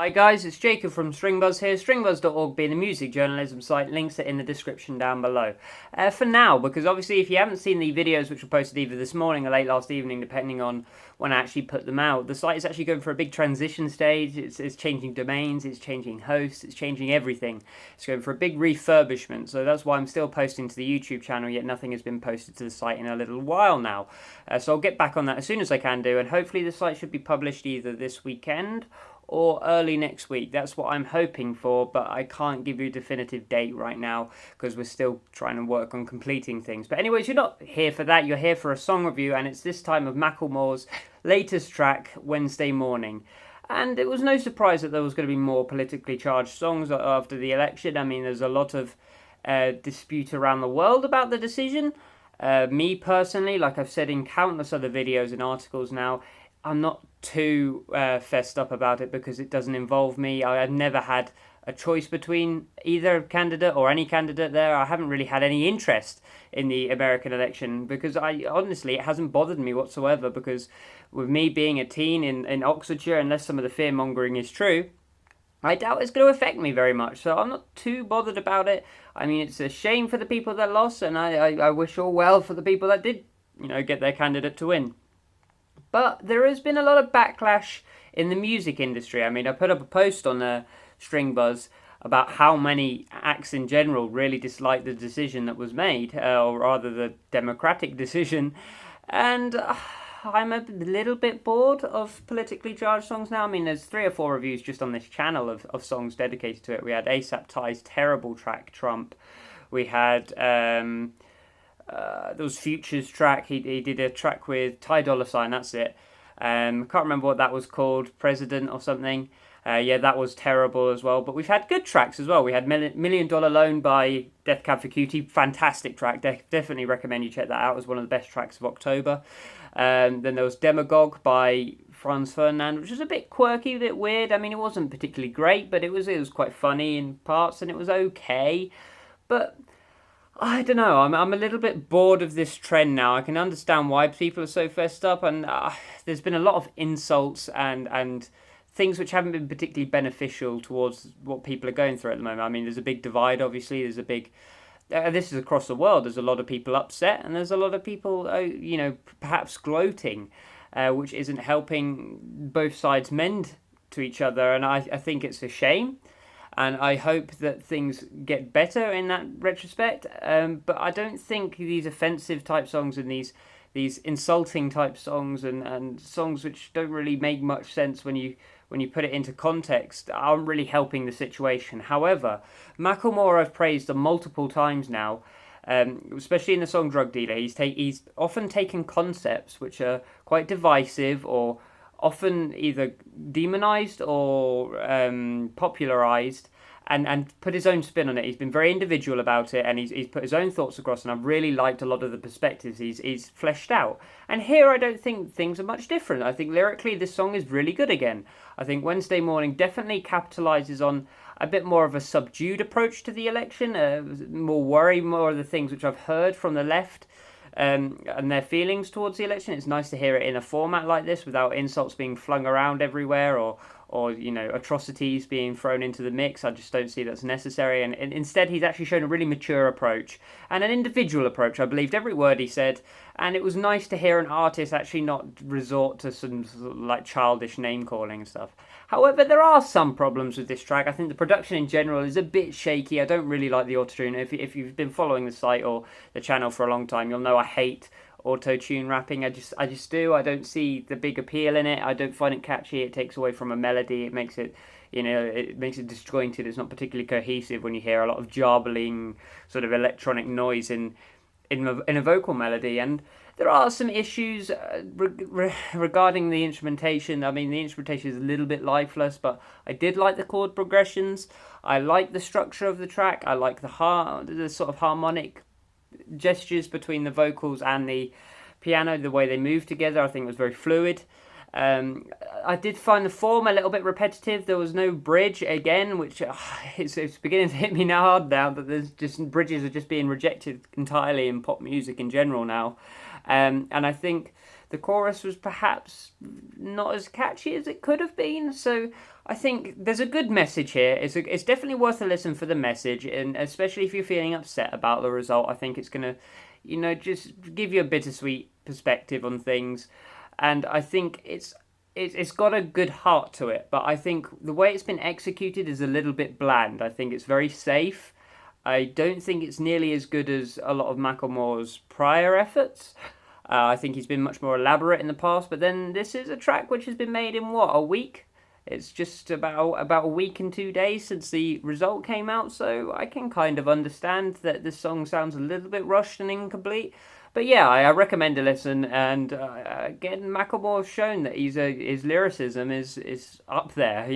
Hi guys, it's Jacob from Stringbuzz here, stringbuzz.org being a music journalism site, links are in the description down below. For now, because obviously if you haven't seen the videos which were posted either this morning or late last evening, depending on when I actually put them out, the site is actually going for a big transition stage. It's changing domains, it's changing hosts, it's changing everything. It's going for a big refurbishment, so that's why I'm still posting to the YouTube channel, yet nothing has been posted to the site in a little while now. So I'll get back on that as soon as I can do, and hopefully the site should be published either this weekend or early next week. That's what I'm hoping for, but I can't give you a definitive date right now because we're still trying to work on completing things. But anyways, you're not here for that, you're here for a song review, and it's this time of Macklemore's latest track, Wednesday Morning. And it was no surprise that there was going to be more politically charged songs after the election. I mean, there's a lot of dispute around the world about the decision. Me personally, like I've said in countless other videos and articles now, I'm not too fessed up about it because it doesn't involve me. I've never had a choice between either candidate or any candidate there. I haven't really had any interest in the American election because honestly, it hasn't bothered me whatsoever, because with me being a teen in Oxfordshire, unless some of the fear-mongering is true, I doubt it's going to affect me very much, so I'm not too bothered about it. I mean, it's a shame for the people that lost, and I wish all well for the people that did, get their candidate to win. But there has been a lot of backlash in the music industry. I mean, I put up a post on Stringbuzz about how many acts in general really dislike the decision that was made, or rather the democratic decision. And I'm a little bit bored of politically charged songs now. I mean, there's 3 or 4 reviews just on this channel of songs dedicated to it. We had A$AP Ty's terrible track, Trump. We had there was Future's track. He did a track with Ty Dolla $ign, that's it. Can't remember what that was called, President or something. Yeah, that was terrible as well. But we've had good tracks as well. We had Million Dollar Loan by Death Cab for Cutie. Fantastic track. Definitely recommend you check that out. It was one of the best tracks of October. Then there was Demagogue by Franz Ferdinand, which was a bit quirky, a bit weird. I mean, it wasn't particularly great, but it was quite funny in parts, and it was okay. But I don't know, I'm a little bit bored of this trend now. I can understand why people are so fessed up, and there's been a lot of insults and things which haven't been particularly beneficial towards what people are going through at the moment. I mean, there's a big divide, obviously. There's a big... this is across the world. There's a lot of people upset, and there's a lot of people, perhaps gloating, which isn't helping both sides mend to each other, and I think it's a shame. And I hope that things get better in that retrospect. But I don't think these offensive type songs and these insulting type songs and songs which don't really make much sense when you put it into context aren't really helping the situation. However, Macklemore I've praised on multiple times now, especially in the song Drug Dealer. He's often taken concepts which are quite divisive or often either demonized or popularized, and put his own spin on it. He's been very individual about it, and he's put his own thoughts across, and I've really liked a lot of the perspectives he's fleshed out. And here I don't think things are much different. I think lyrically this song is really good again. I think Wednesday Morning definitely capitalizes on a bit more of a subdued approach to the election, more of the things which I've heard from the left, and their feelings towards the election. It's nice to hear it in a format like this without insults being flung around everywhere or atrocities being thrown into the mix. I just don't see that's necessary, and instead he's actually shown a really mature approach and an individual approach. I believed every word he said, and it was nice to hear an artist actually not resort to some sort of like childish name calling and stuff. However, there are some problems with this track. I think the production in general is a bit shaky. I don't really like the autotune. If you've been following the site or the channel for a long time, you'll know I hate auto-tune rapping. I just do. I don't see the big appeal in it. I don't find it catchy. It takes away from a melody. It makes it disjointed. It's not particularly cohesive when you hear a lot of jarbling sort of electronic noise in a vocal melody. And there are some issues regarding the instrumentation. I mean, the instrumentation is a little bit lifeless, but I did like the chord progressions. I like the structure of the track. I like the sort of harmonic gestures between the vocals and the piano, the way they move together. I think it was very fluid. I did find the form a little bit repetitive. There was no bridge again, which it's beginning to hit me now hard now that there's just bridges are just being rejected entirely in pop music in general now. And I think The chorus was perhaps not as catchy as it could have been. So I think there's a good message here. It's definitely worth a listen for the message, and especially if you're feeling upset about the result, I think it's gonna, just give you a bittersweet perspective on things. And I think it's got a good heart to it, but I think the way it's been executed is a little bit bland. I think it's very safe. I don't think it's nearly as good as a lot of Macklemore's prior efforts. I think he's been much more elaborate in the past, but then this is a track which has been made in what, a week? It's just about a week and 2 days since the result came out, so I can kind of understand that this song sounds a little bit rushed and incomplete. But yeah, I recommend a listen, and again, Macklemore's shown that his lyricism is up there,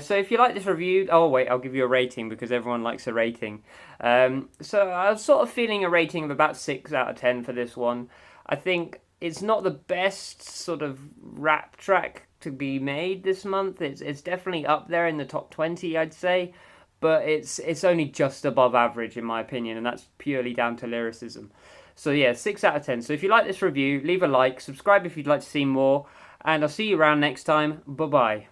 So if you like this review, oh wait, I'll give you a rating because everyone likes a rating. So I was sort of feeling a rating of about 6 out of 10 for this one. I think it's not the best sort of rap track to be made this month. It's definitely up there in the top 20, I'd say, but it's only just above average in my opinion, and that's purely down to lyricism. So yeah, 6 out of 10. So if you like this review, leave a like, subscribe if you'd like to see more, and I'll see you around next time. Bye bye.